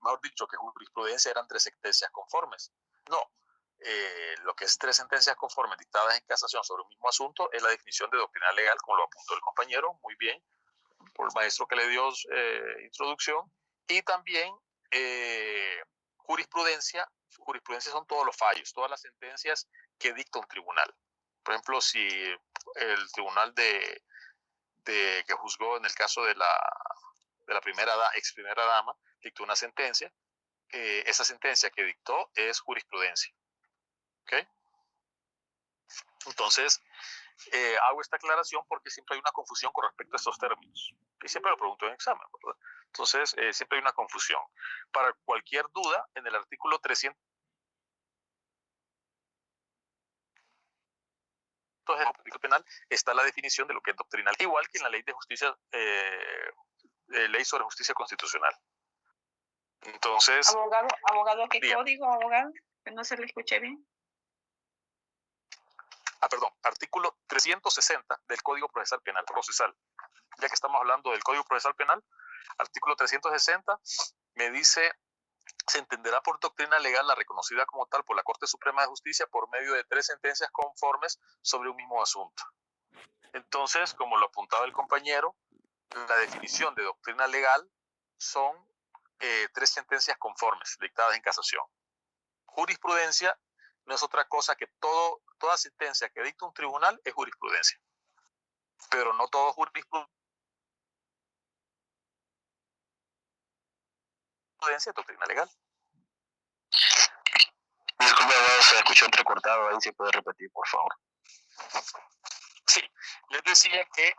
mejor dicho, que jurisprudencia eran tres sentencias conformes. No, lo que es tres sentencias conformes dictadas en casación sobre un mismo asunto es la definición de doctrina legal, como lo apuntó el compañero, muy bien, por el maestro que le dio introducción, y también jurisprudencia son todos los fallos, todas las sentencias que dicta un tribunal. Por ejemplo, si el tribunal que juzgó en el caso de la ex primera dama dictó una sentencia, esa sentencia que dictó es jurisprudencia. ¿Ok? Entonces, hago esta aclaración porque siempre hay una confusión con respecto a estos términos. Y siempre lo pregunto en examen, ¿verdad? Entonces, siempre hay una confusión. Para cualquier duda, en el artículo 300 del Código Penal está la definición de lo que es doctrinal, igual que en la ley de justicia, ley sobre justicia constitucional. Entonces, abogado, ¿qué dígame. código, abogado? Que no se le escuché bien. Perdón, artículo 360 del Código Procesal Penal, Ya que estamos hablando del Código Procesal Penal, artículo 360 me dice: se entenderá por doctrina legal la reconocida como tal por la Corte Suprema de Justicia por medio de tres sentencias conformes sobre un mismo asunto. Entonces, como lo apuntaba el compañero, la definición de doctrina legal son tres sentencias conformes dictadas en casación. Jurisprudencia no es otra cosa que toda sentencia que dicta un tribunal es jurisprudencia, pero no todo jurisprudencia es doctrina legal. Disculpe, se escuchó entrecortado ahí, si puede repetir, por favor. Sí, les decía que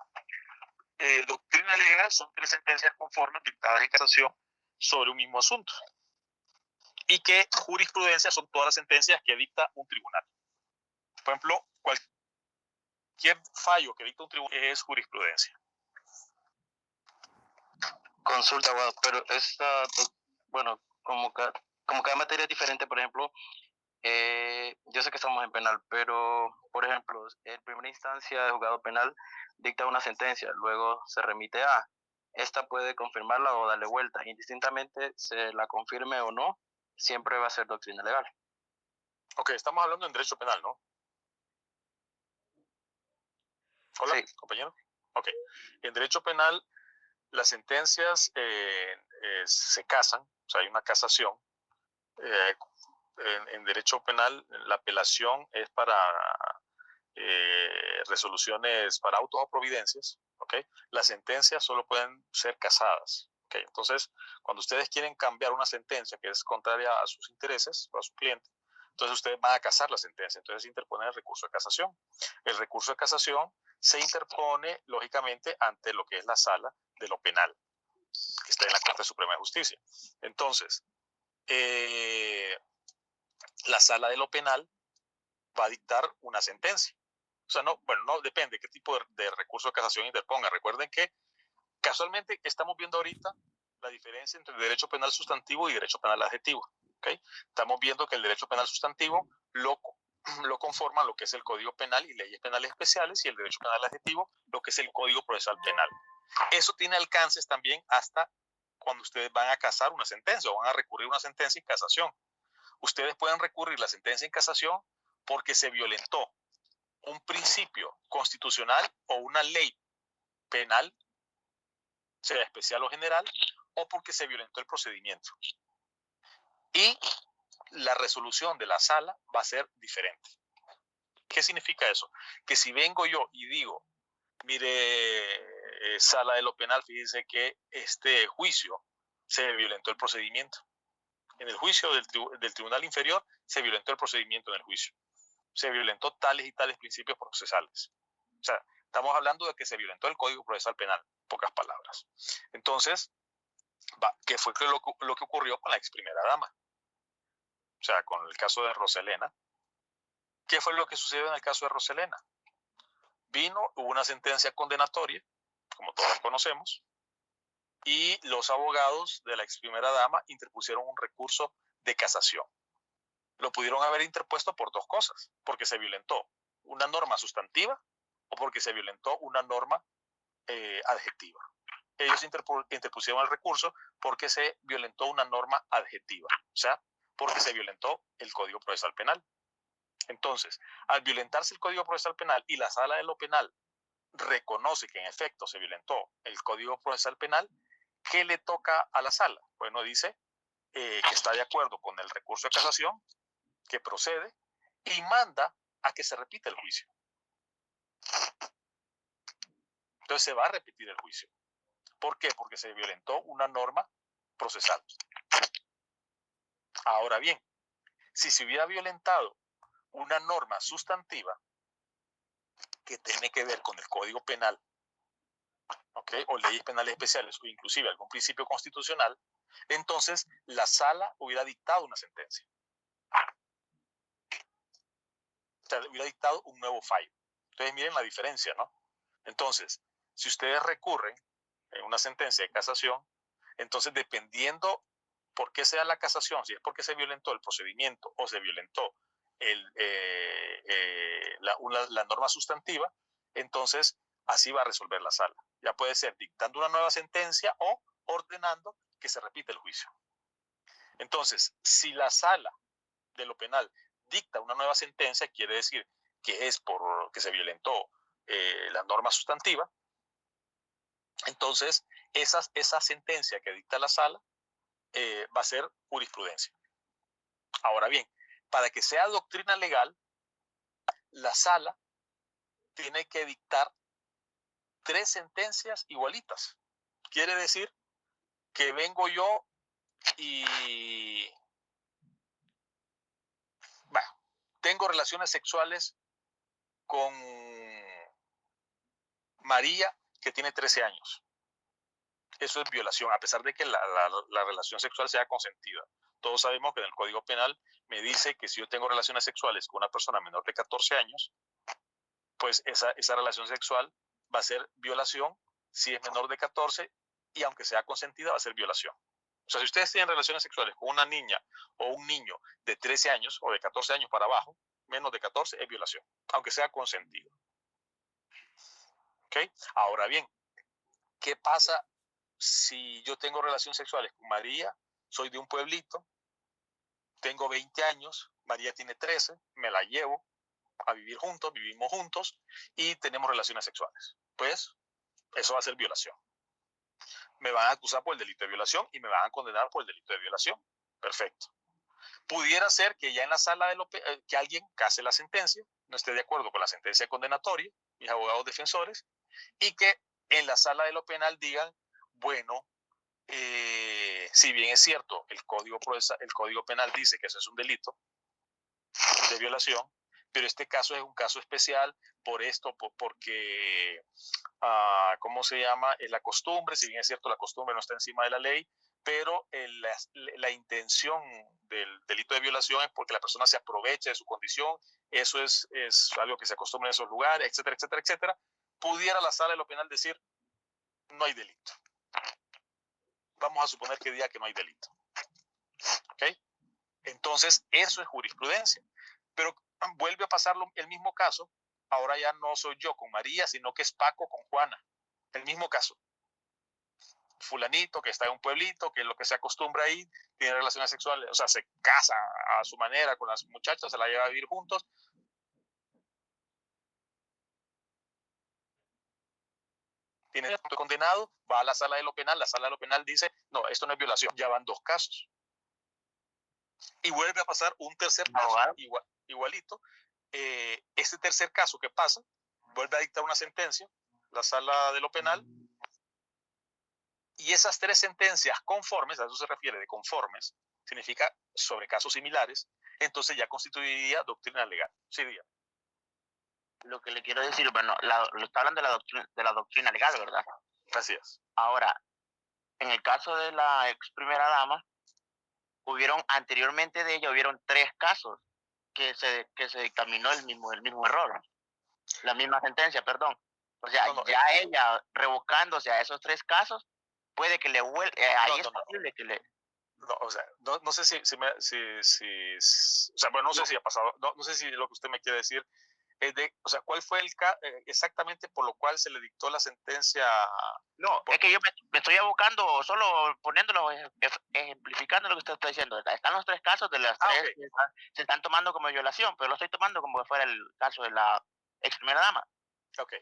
doctrina legal son 3 sentencias conformes dictadas en casación sobre un mismo asunto. Y que jurisprudencia son todas las sentencias que dicta un tribunal. Por ejemplo, cualquier fallo que dicta un tribunal es jurisprudencia. Consulta, abogado, pero bueno, como cada materia es diferente, por ejemplo, yo sé que estamos en penal, pero, por ejemplo, en primera instancia el juzgado penal dicta una sentencia, luego se remite a, esta puede confirmarla o darle vuelta, indistintamente se la confirme o no, siempre va a ser doctrina legal. Ok, estamos hablando en derecho penal, ¿no? Hola, sí. Compañero. Ok, en derecho penal las sentencias se casan, o sea, hay una casación. En derecho penal la apelación es para resoluciones para autos o providencias, ¿ok? Las sentencias solo pueden ser casadas, ¿ok? Entonces, cuando ustedes quieren cambiar una sentencia que es contraria a sus intereses o a su cliente, entonces ustedes van a casar la sentencia, entonces interponen el recurso de casación. El recurso de casación se interpone, lógicamente, ante lo que es la sala de lo penal, que está en la Corte Suprema de Justicia. Entonces, la sala de lo penal va a dictar una sentencia. O sea, no depende qué tipo de recurso de casación interponga. Recuerden que casualmente estamos viendo ahorita la diferencia entre derecho penal sustantivo y derecho penal adjetivo. ¿Okay? Estamos viendo que el derecho penal sustantivo lo conforma lo que es el Código Penal y leyes penales especiales, y el derecho penal adjetivo lo que es el Código Procesal Penal. Eso tiene alcances también hasta cuando ustedes van a casar una sentencia o van a recurrir una sentencia en casación. Ustedes pueden recurrir la sentencia en casación porque se violentó un principio constitucional o una ley penal, sea especial o general, o porque se violentó el procedimiento. Y la resolución de la sala va a ser diferente. ¿Qué significa eso? Que si vengo yo y digo, mire, sala de lo penal, fíjese que este juicio se violentó el procedimiento. En el juicio del tribunal inferior se violentó el procedimiento en el juicio. Se violentó tales y tales principios procesales. O sea, estamos hablando de que se violentó el Código Procesal Penal, en pocas palabras. Entonces, ¿qué fue lo que ocurrió con la ex primera dama? O sea, con el caso de Roselena. ¿Qué fue lo que sucedió en el caso de Roselena? Hubo una sentencia condenatoria, como todos conocemos, y los abogados de la ex primera dama interpusieron un recurso de casación. Lo pudieron haber interpuesto por 2 cosas, porque se violentó una norma sustantiva o porque se violentó una norma adjetiva. Ellos interpusieron el recurso porque se violentó una norma adjetiva, o sea, porque se violentó el Código Procesal Penal. Entonces, al violentarse el Código Procesal Penal y la Sala de lo Penal reconoce que en efecto se violentó el Código Procesal Penal, ¿qué le toca a la Sala? Bueno, dice que está de acuerdo con el recurso de casación, que procede y manda a que se repita el juicio. Entonces se va a repetir el juicio. ¿Por qué? Porque se violentó una norma procesal. Ahora bien, si se hubiera violentado una norma sustantiva que tiene que ver con el Código Penal, ¿okay? O leyes penales especiales, o inclusive algún principio constitucional, entonces la sala hubiera dictado una sentencia. O sea, hubiera dictado un nuevo fallo. Entonces miren la diferencia, ¿no? Entonces, si ustedes recurren en una sentencia de casación, entonces dependiendo por qué sea la casación, si es porque se violentó el procedimiento o se violentó la norma sustantiva, entonces así va a resolver la sala. Ya puede ser dictando una nueva sentencia o ordenando que se repita el juicio. Entonces, si la sala de lo penal dicta una nueva sentencia, quiere decir que es por que se violentó la norma sustantiva, entonces esa sentencia que dicta la sala va a ser jurisprudencia. Ahora bien, para que sea doctrina legal, la sala tiene que dictar 3 sentencias igualitas. Quiere decir que vengo yo y tengo relaciones sexuales con María, que tiene 13 años. Eso es violación, a pesar de que la relación sexual sea consentida. Todos sabemos que en el Código Penal me dice que si yo tengo relaciones sexuales con una persona menor de 14 años, pues esa relación sexual va a ser violación si es menor de 14 y aunque sea consentida va a ser violación. O sea, si ustedes tienen relaciones sexuales con una niña o un niño de 13 años o de 14 años para abajo, menos de 14 es violación, aunque sea consentido. ¿Ok? Ahora bien, ¿qué pasa si yo tengo relaciones sexuales con María? Soy de un pueblito, tengo 20 años, María tiene 13, me la llevo a vivir juntos, vivimos juntos y tenemos relaciones sexuales. Pues eso va a ser violación. Me van a acusar por el delito de violación y me van a condenar por el delito de violación. Perfecto. Pudiera ser que ya en la sala que alguien case la sentencia, no esté de acuerdo con la sentencia condenatoria, mis abogados defensores, y que en la sala de lo penal digan, bueno, si bien es cierto, el código penal dice que eso es un delito de violación, pero este caso es un caso especial por esto, porque, ¿cómo se llama? Es la costumbre, si bien es cierto, la costumbre no está encima de la ley, pero la intención del delito de violación es porque la persona se aprovecha de su condición, eso es algo que se acostumbra en esos lugares, etcétera, etcétera, etcétera. Pudiera la sala de lo penal decir, no hay delito. Vamos a suponer que diga que no hay delito. ¿Ok? Entonces, eso es jurisprudencia. Pero vuelve a pasar el mismo caso. Ahora ya no soy yo con María, sino que es Paco con Juana. El mismo caso. Fulanito que está en un pueblito, que es lo que se acostumbra ahí, tiene relaciones sexuales, o sea, se casa a su manera con las muchachas, se la lleva a vivir juntos. Tiene condenado, va a la sala de lo penal, la sala de lo penal dice, no, esto no es violación, ya van 2 casos. Y vuelve a pasar un tercer caso, igualito. Este tercer caso que pasa, vuelve a dictar una sentencia, la sala de lo penal, y esas 3 sentencias conformes, a eso se refiere de conformes, significa sobre casos similares, entonces ya constituiría doctrina legal. Sí, dígame. Lo que le quiero decir, bueno, lo está hablando de la doctrina legal, ¿verdad? Así es. Ahora, en el caso de la ex primera dama, anteriormente de ella, hubieron 3 casos que se dictaminó el mismo error, la misma sentencia, perdón. O sea, ella revocándose a esos 3 casos, puede que le vuelva, ahí es posible que le... No, o sea, no sé si o sea, bueno, no sé si ha pasado, no sé si lo que usted me quiere decir es o sea, ¿cuál fue exactamente por lo cual se le dictó la sentencia? No, es que yo me estoy abocando, solo poniéndolo, ejemplificando lo que usted está diciendo. Están los 3 casos de las 3 okay. que se están tomando como violación, pero lo estoy tomando como que fuera el caso de la ex primera dama. Ok.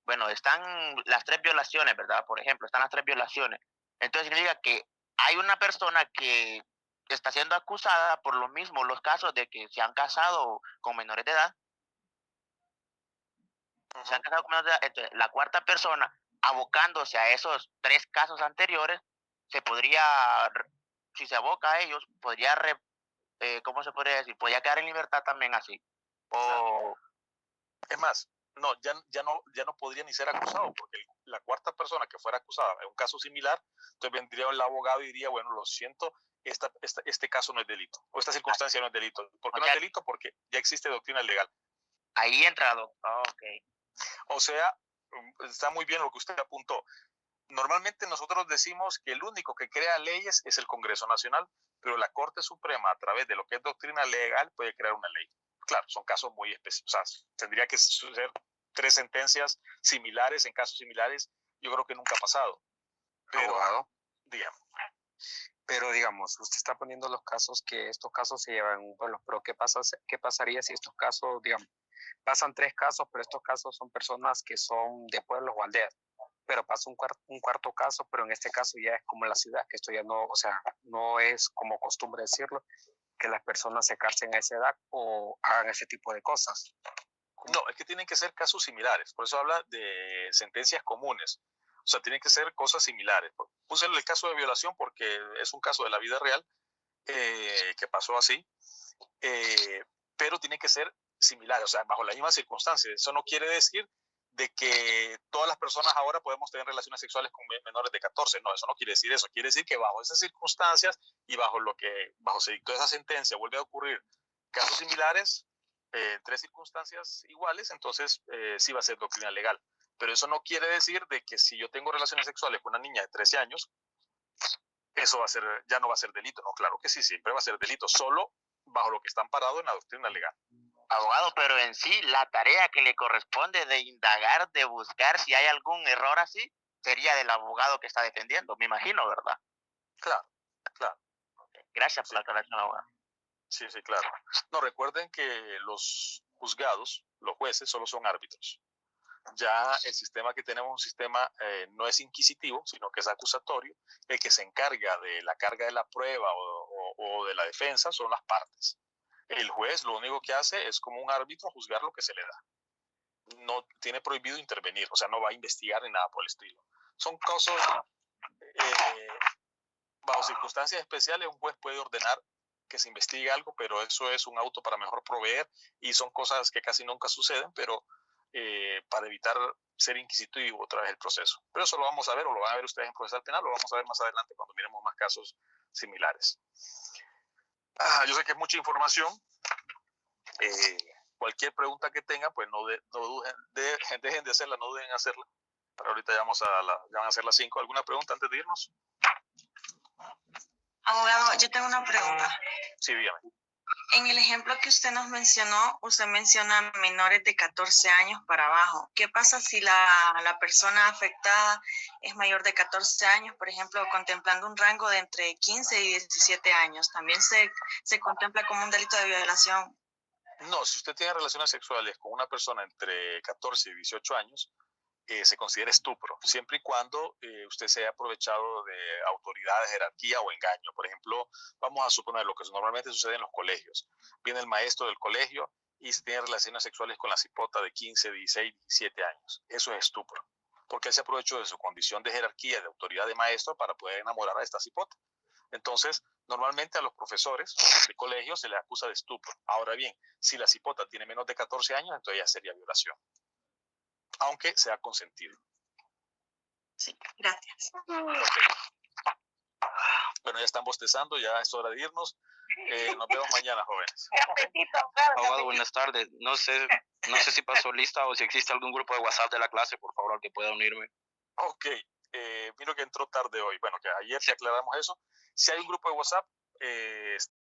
Bueno, están las 3 violaciones, ¿verdad? Por ejemplo, están las 3 violaciones. Entonces significa que hay una persona que está siendo acusada por lo mismo, los casos de que se han casado con menores de edad. Se han casado con menores de edad. Entonces, la cuarta persona, abocándose a esos 3 casos anteriores, se podría, si se aboca a ellos, podría, ¿cómo se podría decir? Podría quedar en libertad también así. O... Es más, no, ya no podría ni ser acusado, porque la cuarta persona que fuera acusada en un caso similar, entonces vendría el abogado y diría, bueno, lo siento, este caso no es delito, o esta circunstancia no es delito. ¿Por qué no es delito? Porque ya existe doctrina legal. Ahí entra la doctrina. O sea, está muy bien lo que usted apuntó. Normalmente nosotros decimos que el único que crea leyes es el Congreso Nacional, pero la Corte Suprema, a través de lo que es doctrina legal, puede crear una ley. Claro, son casos muy específicos. O sea, tendría que ser 3 sentencias similares en casos similares. Yo creo que nunca ha pasado. Pero, abogado, digamos. Pero digamos, usted está poniendo los casos que estos casos se llevan en un pueblo, pero ¿qué pasaría si estos casos, digamos, pasan 3 casos, pero estos casos son personas que son de pueblos o aldeas? Pero pasa un cuarto caso, pero en este caso ya es como la ciudad, que esto ya no, o sea, no es como costumbre decirlo, que las personas se casen a esa edad o hagan ese tipo de cosas. No, es que tienen que ser casos similares, por eso habla de sentencias comunes. O sea, tienen que ser cosas similares. Puse el caso de violación porque es un caso de la vida real que pasó así, pero tiene que ser similares, o sea, bajo las mismas circunstancias. Eso no quiere decir de que todas las personas ahora podemos tener relaciones sexuales con menores de 14. No, eso no quiere decir eso. Quiere decir que bajo esas circunstancias y bajo se dictó esa sentencia, vuelve a ocurrir casos similares, 3 circunstancias iguales, entonces sí va a ser doctrina legal. Pero eso no quiere decir de que si yo tengo relaciones sexuales con una niña de 13 años, eso ya no va a ser delito. No, claro que sí, siempre va a ser delito, solo bajo lo que está amparado en la doctrina legal. Abogado, pero en sí la tarea que le corresponde de indagar, de buscar si hay algún error así, sería del abogado que está defendiendo, me imagino, ¿verdad? Claro. Okay. Gracias por la aclaración, abogado. Sí, claro. No, recuerden que los juzgados, los jueces, solo son árbitros. Ya el sistema que tenemos, un sistema no es inquisitivo, sino que es acusatorio. El que se encarga de la carga de la prueba o de la defensa son las partes. El juez lo único que hace es como un árbitro juzgar lo que se le da. No tiene prohibido intervenir, o sea, no va a investigar ni nada por el estilo. Son casos, bajo circunstancias especiales, un juez puede ordenar que se investigue algo, pero eso es un auto para mejor proveer y son cosas que casi nunca suceden, pero para evitar ser inquisitivo otra vez el proceso. Pero eso lo vamos a ver, o lo van a ver ustedes en procesal penal, lo vamos a ver más adelante cuando miremos más casos similares. Yo sé que es mucha información. Cualquier pregunta que tengan, pues no duden, dejen de hacerla, no duden en hacerla. Pero ahorita ya van a ser las 5. ¿Alguna pregunta antes de irnos? Abogado, yo tengo una pregunta. Sí, dígame. En el ejemplo que usted nos mencionó, usted menciona menores de 14 años para abajo. ¿Qué pasa si la persona afectada es mayor de 14 años, por ejemplo, contemplando un rango de entre 15 y 17 años? ¿También se contempla como un delito de violación? No, si usted tiene relaciones sexuales con una persona entre 14 y 18 años, se considera estupro, siempre y cuando usted se haya aprovechado de autoridad, de jerarquía o engaño. Por ejemplo, vamos a suponer lo que normalmente sucede en los colegios. Viene el maestro del colegio y se tiene relaciones sexuales con la cipota de 15, 16, 17 años. Eso es estupro, porque él se aprovechó de su condición de jerarquía, de autoridad de maestro para poder enamorar a esta cipota. Entonces, normalmente a los profesores de colegio se les acusa de estupro. Ahora bien, si la cipota tiene menos de 14 años, entonces ya sería violación, aunque sea consentido. Sí, gracias. Okay. Bueno, ya están bostezando, ya es hora de irnos. Nos vemos mañana, jóvenes. Abogado, buenas tardes. No sé si pasó lista o si existe algún grupo de WhatsApp de la clase, por favor, al que pueda unirme. Ok, miro que entró tarde hoy. Bueno, que ayer te aclaramos eso. Si hay un grupo de WhatsApp,